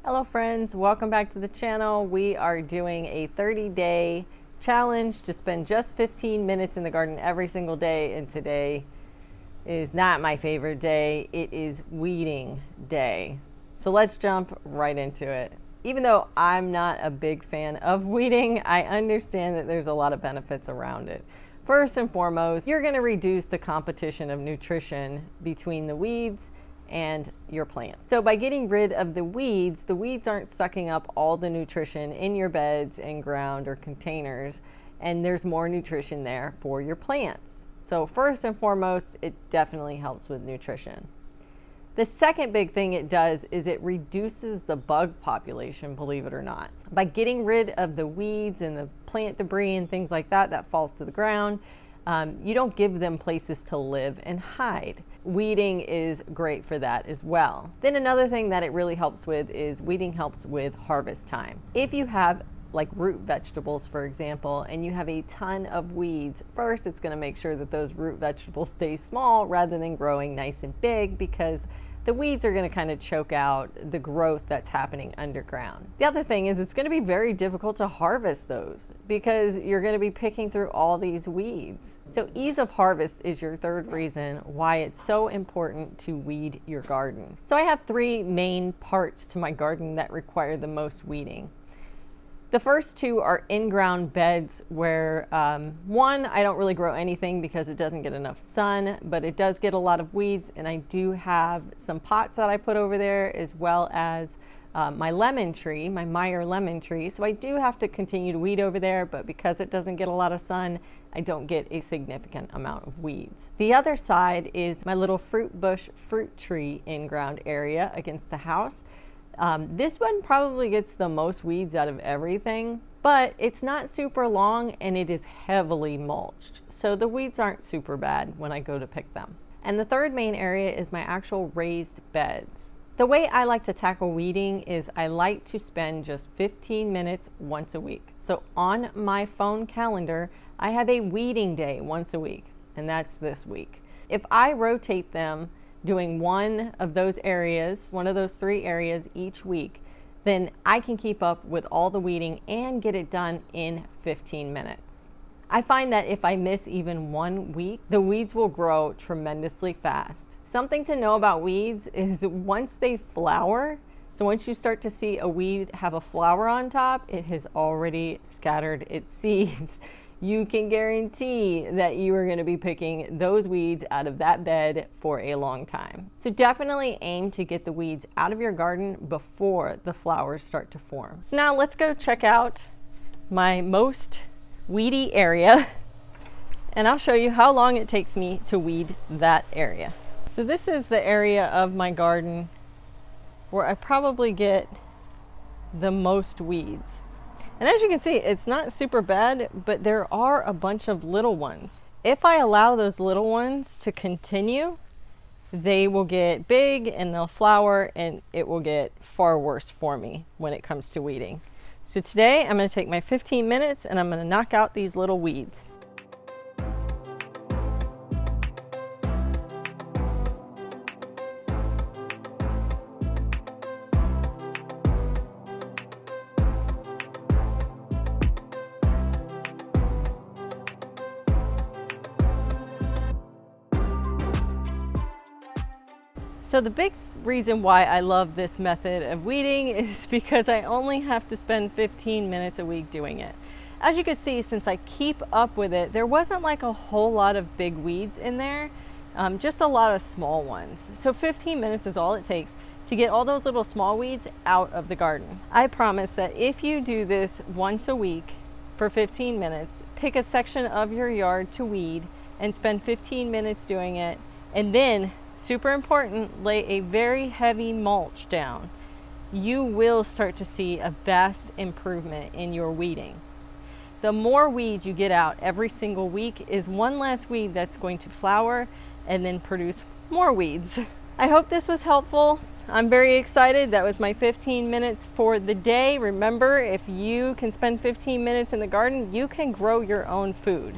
Hello friends, welcome back to the channel. We are doing a 30-day challenge to spend just 15 minutes in the garden every single day, and today is not my favorite day. It is weeding day. So let's jump right into it. Even though I'm not a big fan of weeding, I understand that there's a lot of benefits around it. First and foremost, you're going to reduce the competition of nutrition between the weeds and your plants. So by getting rid of the weeds aren't sucking up all the nutrition in your beds and ground or containers, and there's more nutrition there for your plants. So first and foremost, it definitely helps with nutrition. The second big thing it does is it reduces the bug population, believe it or not. By getting rid of the weeds and the plant debris and things like that that falls to the ground, you don't give them places to live and hide. Weeding is great for that as well. Then another thing that it really helps with is weeding helps with harvest time. If you have like root vegetables, for example, and you have a ton of weeds, first it's going to make sure that those root vegetables stay small rather than growing nice and big, because the weeds are going to kind of choke out the growth that's happening underground. The other thing is it's going to be very difficult to harvest those because you're going to be picking through all these weeds. So ease of harvest is your third reason why it's so important to weed your garden. So I have three main parts to my garden that require the most weeding. The first two are in-ground beds where, one, I don't really grow anything because it doesn't get enough sun, but it does get a lot of weeds, and I do have some pots that I put over there, as well as my lemon tree, my Meyer lemon tree. So I do have to continue to weed over there, but because it doesn't get a lot of sun, I don't get a significant amount of weeds. The other side is my little fruit bush fruit tree in-ground area against the house. This one probably gets the most weeds out of everything, but it's not super long and it is heavily mulched, so the weeds aren't super bad when I go to pick them. And the third main area is my actual raised beds. The way I like to tackle weeding is I like to spend just 15 minutes once a week. So on my phone calendar, I have a weeding day once a week, and that's this week. If I rotate them doing one of those areas, one of those three areas each week, then I can keep up with all the weeding and get it done in 15 minutes. I find that if I miss even 1 week, the weeds will grow tremendously fast. Something to know about weeds is once they flower, so once you start to see a weed have a flower on top, it has already scattered its seeds. You can guarantee that you are going to be picking those weeds out of that bed for a long time. So definitely aim to get the weeds out of your garden before the flowers start to form. So now let's go check out my most weedy area, and I'll show you how long it takes me to weed that area. So this is the area of my garden where I probably get the most weeds. And as you can see, it's not super bad, but there are a bunch of little ones. If I allow those little ones to continue, they will get big and they'll flower, and it will get far worse for me when it comes to weeding. So today I'm going to take my 15 minutes and I'm going to knock out these little weeds. So the big reason why I love this method of weeding is because I only have to spend 15 minutes a week doing it. As you can see, since I keep up with it, there wasn't like a whole lot of big weeds in there, just a lot of small ones. So 15 minutes is all it takes to get all those little small weeds out of the garden. I promise that if you do this once a week for 15 minutes, pick a section of your yard to weed and spend 15 minutes doing it, and then super important, lay a very heavy mulch down. You will start to see a vast improvement in your weeding. The more weeds you get out every single week is one less weed that's going to flower and then produce more weeds. I hope this was helpful. I'm very excited. That was my 15 minutes for the day. Remember, if you can spend 15 minutes in the garden, you can grow your own food.